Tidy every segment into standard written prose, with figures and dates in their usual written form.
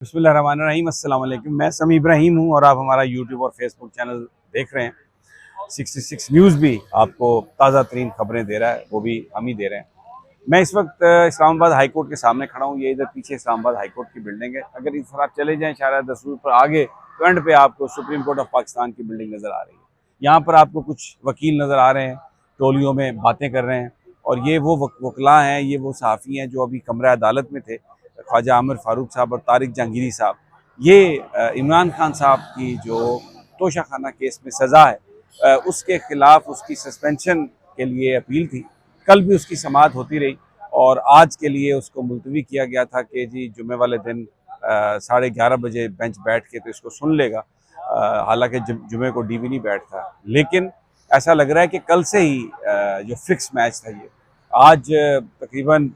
बिस्मिल्लाहिर्रहमानिर्रहीम, अस्सलाम वालेकुम। मैं समी इब्राहिम हूँ और आप हमारा यूट्यूब और फेसबुक चैनल देख रहे हैं। 66 न्यूज़ भी आपको ताज़ा तरीन खबरें दे रहा है, वो भी हम ही दे रहे हैं। मैं इस वक्त इस्लामाबाद हाई कोर्ट के सामने खड़ा हूँ। ये इधर पीछे इस्लामाबाद हाई कोर्ट की बिल्डिंग है। अगर इस तरफ चले जाएँ शायद 10 रूट पर आगे तो एंड पे आपको सुप्रीम कोर्ट ऑफ पाकिस्तान की बिल्डिंग नज़र आ रही है। यहाँ पर आपको कुछ वकील नज़र आ रहे हैं, टोलियों में बातें कर रहे हैं। और ये वो वकला हैं, ये वो सहाफ़ी हैं जो अभी कमरा अदालत में थे। ख्वाजा आमिर फारूक साहब और तारिक जहांगीरी साहब, ये इमरान खान साहब की जो तोशा खाना केस में सज़ा है उसके ख़िलाफ़ उसकी सस्पेंशन के लिए अपील थी। कल भी उसकी समाअत होती रही और आज के लिए उसको मुलतवी किया गया था कि जी जुमे वाले दिन 11:30 बजे बेंच बैठ के तो इसको सुन लेगा। हालांकि जुमे को डीवी नहीं बैठता, लेकिन ऐसा लग रहा है कि कल से ही जो फिक्स मैच था ये आज तकरीबन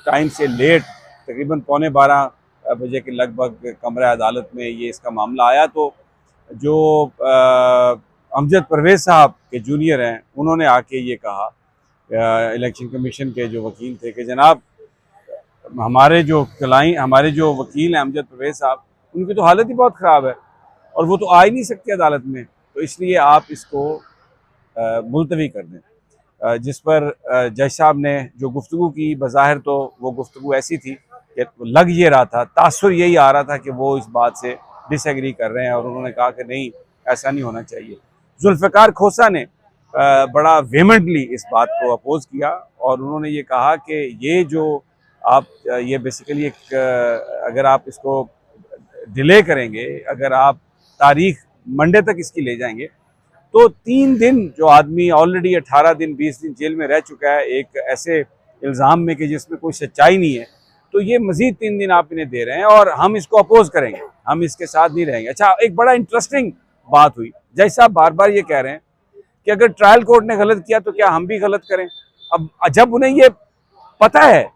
टाइम से लेट तकरीबन 11:15 बजे के लगभग कमरा अदालत में ये इसका मामला आया। तो जो अमजद परवेज़ साहब के जूनियर हैं उन्होंने आके ये कहा, इलेक्शन कमीशन के जो वकील थे, कि जनाब हमारे जो वकील हैं अमजद परवेज़ साहब, उनकी तो हालत ही बहुत ख़राब है और वो तो आ ही नहीं सकते अदालत में, तो इसलिए आप इसको मुलतवी कर दें। जिस पर जज साहब ने जो गुफ्तगू की, बज़ाहिर तो वो गुफ्तगू ऐसी थी कि लग ये रहा था, तासुर यही आ रहा था कि वो इस बात से डिसएग्री कर रहे हैं और उन्होंने कहा कि नहीं, ऐसा नहीं होना चाहिए। जुल्फ़िकार खोसा ने बड़ा वेहेमेंटली इस बात को अपोज़ किया और उन्होंने ये कहा कि ये जो आप ये बेसिकली एक अगर आप इसको डिले करेंगे, अगर आप तारीख मंडे तक इसकी ले जाएंगे तो 3 दिन जो आदमी ऑलरेडी 18 दिन 20 दिन जेल में रह चुका है एक ऐसे इल्ज़ाम में कि जिसमें कोई सच्चाई नहीं है, तो ये मज़ीद 3 दिन आप इन्हें दे रहे हैं और हम इसको अपोज़ करेंगे, हम इसके साथ नहीं रहेंगे। अच्छा, एक बड़ा इंटरेस्टिंग बात हुई, जज साहब बार बार ये कह रहे हैं कि अगर ट्रायल कोर्ट ने गलत किया तो क्या हम भी गलत करें। अब जब उन्हें ये पता है,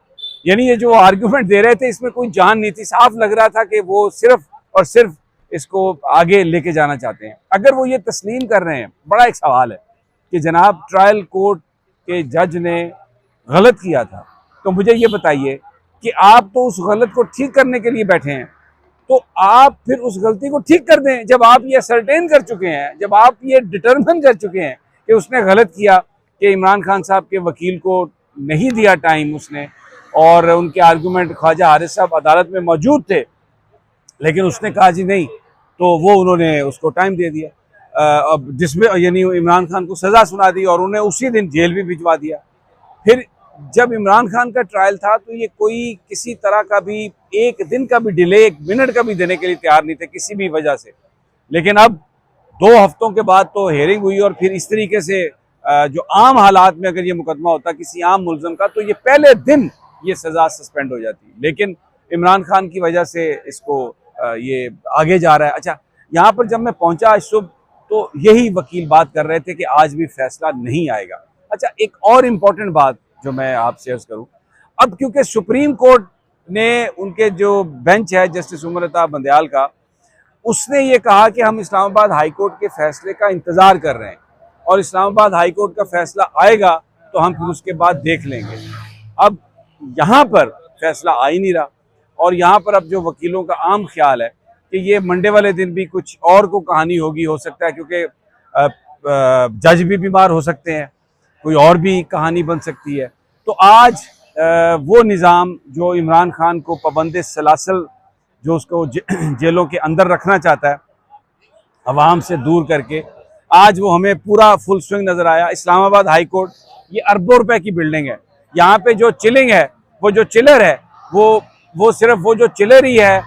यानी ये जो आर्ग्यूमेंट दे रहे थे इसमें कोई जान नहीं थी, साफ लग रहा था कि वो सिर्फ और सिर्फ इसको आगे लेके जाना चाहते हैं। अगर वो ये तस्लीम कर रहे हैं, बड़ा एक सवाल है कि जनाब ट्रायल कोर्ट के जज ने गलत किया था, तो मुझे ये बताइए कि आप तो उस गलत को ठीक करने के लिए बैठे हैं, तो आप फिर उस गलती को ठीक कर दें। जब आप ये सर्टेन कर चुके हैं, जब आप ये डिटरमिन कर चुके हैं कि उसने गलत किया, कि इमरान खान साहब के वकील को नहीं दिया टाइम उसने, और उनके आर्गूमेंट ख्वाजा हारिस साहब अदालत में मौजूद थे लेकिन उसने कहा जी नहीं, तो वो उन्होंने उसको टाइम दे दिया। अब जिसमें यानी इमरान खान को सज़ा सुना दी और उन्हें उसी दिन जेल भी भिजवा दिया। फिर जब इमरान खान का ट्रायल था तो ये कोई किसी तरह का भी एक दिन का भी डिले, एक मिनट का भी देने के लिए तैयार नहीं थे किसी भी वजह से। लेकिन अब 2 हफ्तों के बाद तो हेयरिंग हुई और फिर इस तरीके से जो आम हालात में अगर ये मुकदमा होता किसी आम मुलज़म का, तो ये पहले दिन ये सज़ा सस्पेंड हो जाती। लेकिन इमरान खान की वजह से इसको ये आगे जा रहा है। अच्छा, यहाँ पर जब मैं पहुँचा आज सुबह तो यही वकील बात कर रहे थे कि आज भी फैसला नहीं आएगा। अच्छा, एक और इम्पॉर्टेंट बात जो मैं आपसे अर्ज़ करूँ, अब क्योंकि सुप्रीम कोर्ट ने उनके जो बेंच है जस्टिस उमर अता बंदयाल का, उसने ये कहा कि हम इस्लामाबाद हाई कोर्ट के फैसले का इंतज़ार कर रहे हैं और इस्लामाबाद हाई कोर्ट का फैसला आएगा तो हम फिर उसके बाद देख लेंगे। अब यहाँ पर फैसला आ ही नहीं रहा और यहाँ पर अब जो वकीलों का आम ख्याल है कि ये मंडे वाले दिन भी कुछ और को कहानी होगी, हो सकता है क्योंकि जज भी बीमार हो सकते हैं, कोई और भी कहानी बन सकती है। तो आज वो निज़ाम जो इमरान खान को पाबंद सलासल, जो उसको जेलों के अंदर रखना चाहता है अवाम से दूर करके, आज वो हमें पूरा फुल स्विंग नज़र आया। इस्लामाबाद हाई कोर्ट ये अरबों रुपए की बिल्डिंग है। यहाँ पे जो चिलिंग है, वो जो चिलर है, वो सिर्फ वो जो चिलर ही है,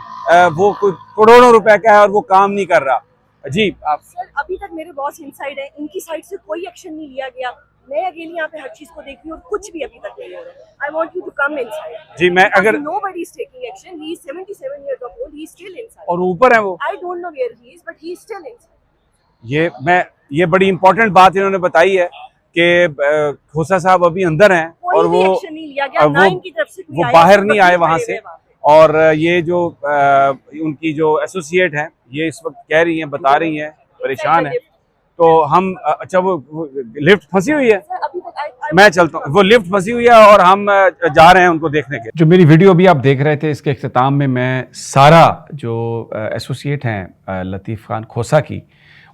वो कोई करोड़ों रुपए का है और वो काम नहीं कर रहा। जी आप सर, अभी तक मेरे बॉस इनसाइड है, इनकी साइड से कोई एक्शन नहीं लिया गया। मैं अकेली यहाँ पे हर चीज को देख रही हूँ और कुछ भी अभी तक नहीं हो रहा है। I want you to come inside. जी, मैं अगर nobody is taking action, he is 77 years of old, he is still inside. और ऊपर है वो, I don't know where he is but he is still ये इनसाइड। ये बड़ी इंपॉर्टेंट बात इन्होंने बताई है कि खोसा साहब अभी अंदर हैं और वो एक्शन नहीं लिया गया, ना इनकी तरफ से वो बाहर नहीं आए वहां से। और ये जो उनकी जो एसोसिएट हैं ये इस वक्त कह रही हैं, बता रही हैं, परेशान है। तो हम अच्छा, वो लिफ्ट फंसी हुई है, अभी तक मैं चलता हूँ, वो लिफ्ट फंसी हुई है और हम जा रहे हैं उनको देखने के। जो मेरी वीडियो अभी आप देख रहे थे, इसके इख्तिताम में मैं सारा जो एसोसिएट हैं लतीफ़ खान खोसा की,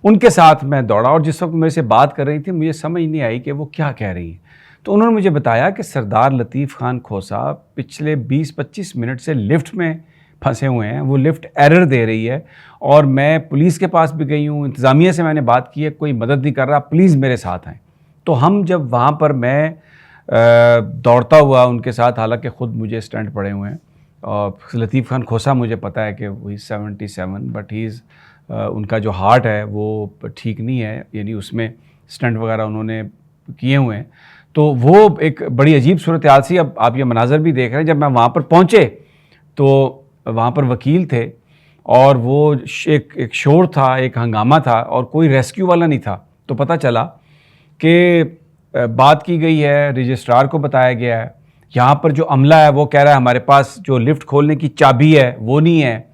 उनके साथ मैं दौड़ा और जिस वक्त मेरे से बात कर रही थी मुझे समझ नहीं आई कि वो क्या कह रही हैं। तो उन्होंने मुझे बताया कि सरदार लतीफ़ खान खोसा पिछले 20-25 मिनट से लिफ्ट में फंसे हुए हैं, वो लिफ्ट एरर दे रही है और मैं पुलिस के पास भी गई हूँ, इंतज़ामिया से मैंने बात की है, कोई मदद नहीं कर रहा, प्लीज़ मेरे साथ आएँ। तो हम जब वहाँ पर मैं दौड़ता हुआ उनके साथ, हालांकि ख़ुद मुझे स्टंट पड़े हुए हैं और लतीफ़ खान खोसा मुझे पता है कि वही 77, बट ही इज़ उनका जो हार्ट है वो ठीक नहीं है, यानी उसमें स्टंट वगैरह उन्होंने किए हुए हैं। तो वो एक बड़ी अजीब सूरत हाल सी। अब आप ये मनाज़र भी देख रहे हैं, जब मैं वहाँ पर पहुँचे तो वहाँ पर वकील थे और वो एक शोर था, एक हंगामा था और कोई रेस्क्यू वाला नहीं था। तो पता चला कि बात की गई है, रजिस्ट्रार को बताया गया है, यहाँ पर जो अमला है वो कह रहा है हमारे पास जो लिफ्ट खोलने की चाबी है वो नहीं है।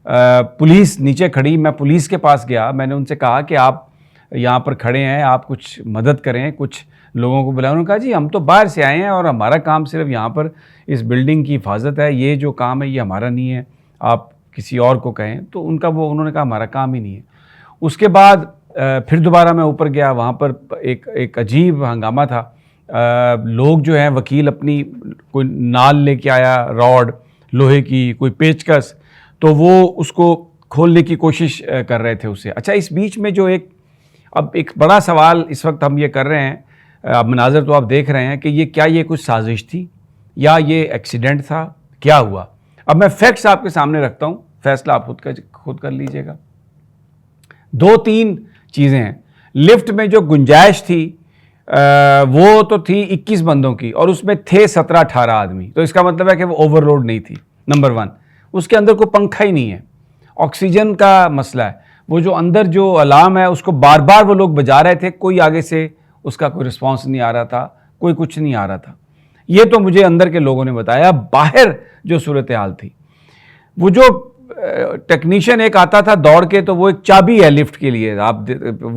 पुलिस नीचे खड़ी, मैं पुलिस के पास गया, मैंने उनसे कहा कि आप यहाँ पर खड़े हैं, आप कुछ मदद करें, कुछ लोगों को बुलाएं। उन्होंने कहा जी हम तो बाहर से आए हैं और हमारा काम सिर्फ यहाँ पर इस बिल्डिंग की हिफाजत है, ये जो काम है ये हमारा नहीं है, आप किसी और को कहें। तो उन्होंने कहा हमारा काम ही नहीं है। उसके बाद फिर दोबारा मैं ऊपर गया, वहाँ पर एक अजीब हंगामा था। लोग जो हैं, वकील अपनी कोई नाल लेके आया, रॉड लोहे की, कोई पेचकस, तो वो उसको खोलने की कोशिश कर रहे थे उससे। अच्छा, इस बीच में जो अब एक बड़ा सवाल इस वक्त हम ये कर रहे हैं, अब मनाज़र तो आप देख रहे हैं कि ये कुछ साजिश थी या ये एक्सीडेंट था, क्या हुआ। अब मैं फैक्ट्स आपके सामने रखता हूँ, फैसला आप खुद कर लीजिएगा। 2-3 चीज़ें हैं। लिफ्ट में जो गुंजाइश थी वो तो थी 21 बंदों की और उसमें थे 17-18 आदमी, तो इसका मतलब है कि वो ओवरलोड नहीं थी, नंबर 1। उसके अंदर कोई पंखा ही नहीं है, ऑक्सीजन का मसला है। वो जो अंदर जो अलार्म है उसको बार बार वो लोग बजा रहे थे, कोई आगे से उसका कोई रिस्पॉन्स नहीं आ रहा था, कोई कुछ नहीं आ रहा था। ये तो मुझे अंदर के लोगों ने बताया। बाहर जो सूरत हाल थी, वो जो टेक्नीशियन एक आता था दौड़ के, तो वो एक चाबी है लिफ्ट के लिए, आप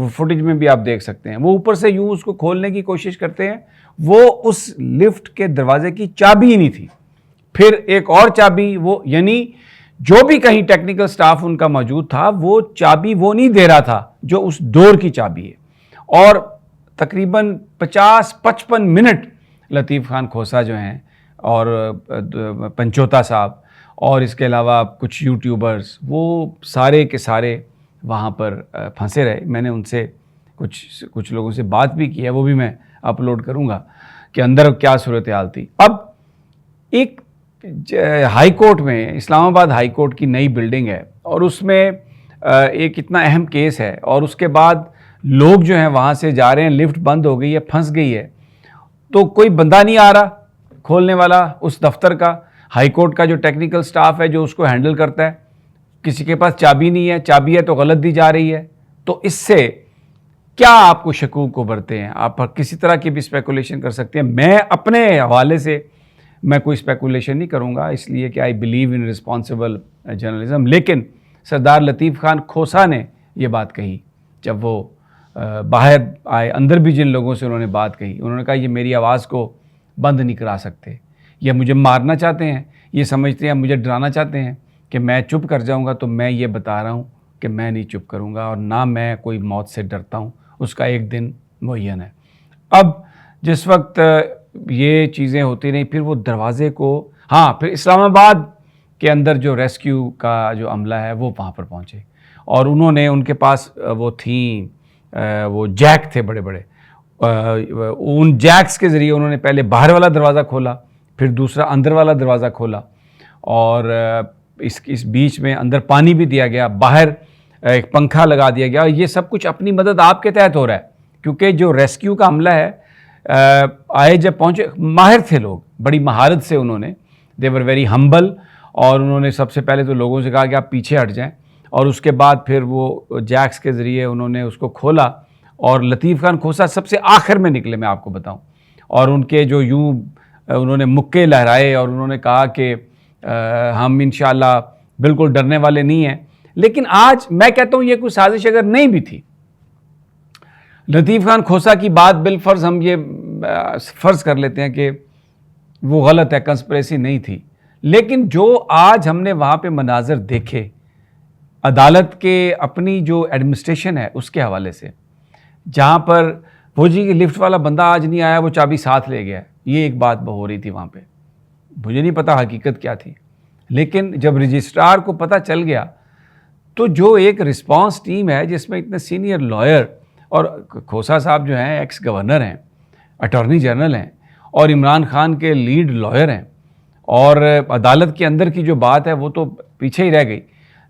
फुटेज में भी आप देख सकते हैं, वो ऊपर से यूं उसको खोलने की कोशिश करते हैं, वो उस लिफ्ट के दरवाजे की चाबी ही नहीं थी। फिर एक और चाबी, वो यानी जो भी कहीं टेक्निकल स्टाफ उनका मौजूद था, वो चाबी वो नहीं दे रहा था जो उस डोर की चाबी है। और तकरीबन 50-55 मिनट लतीफ़ खान खोसा जो हैं और पंचोता साहब और इसके अलावा कुछ यूट्यूबर्स, वो सारे के सारे वहाँ पर फंसे रहे। मैंने उनसे कुछ लोगों से बात भी की है, वो भी मैं अपलोड करूँगा कि अंदर क्या सूरत हाल थी। अब एक हाई कोर्ट में, इस्लामाबाद हाई कोर्ट की नई बिल्डिंग है और उसमें एक इतना अहम केस है और उसके बाद लोग जो हैं वहाँ से जा रहे हैं, लिफ्ट बंद हो गई है, फंस गई है, तो कोई बंदा नहीं आ रहा खोलने वाला उस दफ्तर का। हाई कोर्ट का जो टेक्निकल स्टाफ है जो उसको हैंडल करता है, किसी के पास चाबी नहीं है, चाबी है तो गलत दी जा रही है। तो इससे क्या आपको शकूक उभरते हैं, आप किसी तरह की भी स्पेकुलेशन कर सकते हैं। मैं अपने हवाले से मैं कोई स्पेकुलेशन नहीं करूंगा, इसलिए कि I believe in responsible journalism. लेकिन सरदार लतीफ़ खान खोसा ने ये बात कही जब वो बाहर आए, अंदर भी जिन लोगों से उन्होंने बात कही, उन्होंने कहा ये मेरी आवाज़ को बंद नहीं करा सकते, ये मुझे मारना चाहते हैं, ये समझते हैं मुझे डराना चाहते हैं कि मैं चुप कर जाऊंगा। तो मैं ये बता रहा हूँ कि मैं नहीं चुप करूँगा और ना मैं कोई मौत से डरता हूँ, उसका एक दिन मुअय्यन है। अब जिस वक्त ये चीज़ें होती रही, फिर वो दरवाज़े को, हाँ, फिर इस्लामाबाद के अंदर जो रेस्क्यू का जो अमला है वो वहाँ पर पहुँचे और उन्होंने, उनके पास वो थी, वो जैक थे बड़े बड़े, उन जैक्स के ज़रिए उन्होंने पहले बाहर वाला दरवाज़ा खोला, फिर दूसरा अंदर वाला दरवाज़ा खोला और इस बीच में अंदर पानी भी दिया गया, बाहर एक पंखा लगा दिया गया। ये सब कुछ अपनी मदद आपके तहत हो रहा है, क्योंकि जो रेस्क्यू का अमला है आए जब पहुँचे, माहिर थे लोग, बड़ी महारत से उन्होंने, दे वर वेरी हम्बल, और उन्होंने सबसे पहले तो लोगों से कहा कि आप पीछे हट जाएं और उसके बाद फिर वो जैक्स के ज़रिए उन्होंने उसको खोला और लतीफ़ खान खोसा सबसे आखिर में निकले, मैं आपको बताऊं। और उनके जो यूं उन्होंने मुक्के लहराए और उन्होंने कहा कि हम इंशाअल्लाह बिल्कुल डरने वाले नहीं हैं। लेकिन आज मैं कहता हूं ये कोई साजिश अगर नहीं भी थी, लतीफ़ खान खोसा की बात बिलफर्ज हम ये फ़र्ज़ कर लेते हैं कि वो गलत है, कंस्पिरेसी नहीं थी, लेकिन जो आज हमने वहाँ पे मनाज़र देखे अदालत के अपनी जो एडमिनिस्ट्रेशन है उसके हवाले से, जहाँ पर वो जी कि लिफ्ट वाला बंदा आज नहीं आया, वो चाबी साथ ले गया, ये एक बात हो रही थी वहाँ पे। मुझे नहीं पता हकीकत क्या थी, लेकिन जब रजिस्ट्रार को पता चल गया तो जो एक रिस्पांस टीम है जिसमें इतने सीनियर लॉयर और खोसा साहब जो हैं एक्स गवर्नर हैं, अटॉर्नी जनरल हैं और इमरान खान के लीड लॉयर हैं, और अदालत के अंदर की जो बात है वो तो पीछे ही रह गई,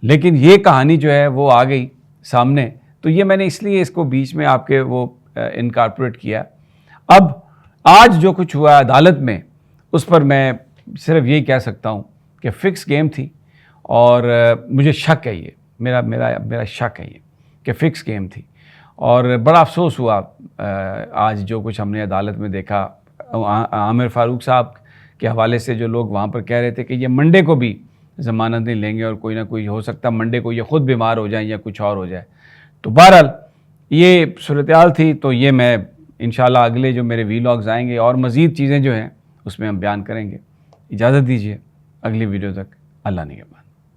लेकिन ये कहानी जो है वो आ गई सामने। तो ये मैंने इसलिए इसको बीच में आपके वो इनकॉर्पोरेट किया। अब आज जो कुछ हुआ अदालत में उस पर मैं सिर्फ यही कह सकता हूँ कि फ़िक्स गेम थी, और मुझे शक है, ये मेरा मेरा मेरा शक है ये कि फ़िक्स गेम थी। और बड़ा अफसोस हुआ आज जो कुछ हमने अदालत में देखा। आमिर फ़ारूक साहब के हवाले से जो लोग वहाँ पर कह रहे थे कि ये मंडे को भी ज़मानत नहीं लेंगे और कोई ना कोई हो सकता मंडे को ये ख़ुद बीमार हो जाए या कुछ और हो जाए। तो बहरहाल ये सूरत-ए-हाल थी। तो ये मैं इंशाल्लाह अगले जो मेरे वीलॉग्स आएंगे और मज़ीद चीज़ें जो हैं उसमें हम बयान करेंगे। इजाज़त दीजिए, अगली वीडियो तक अल्लाह निगहबान।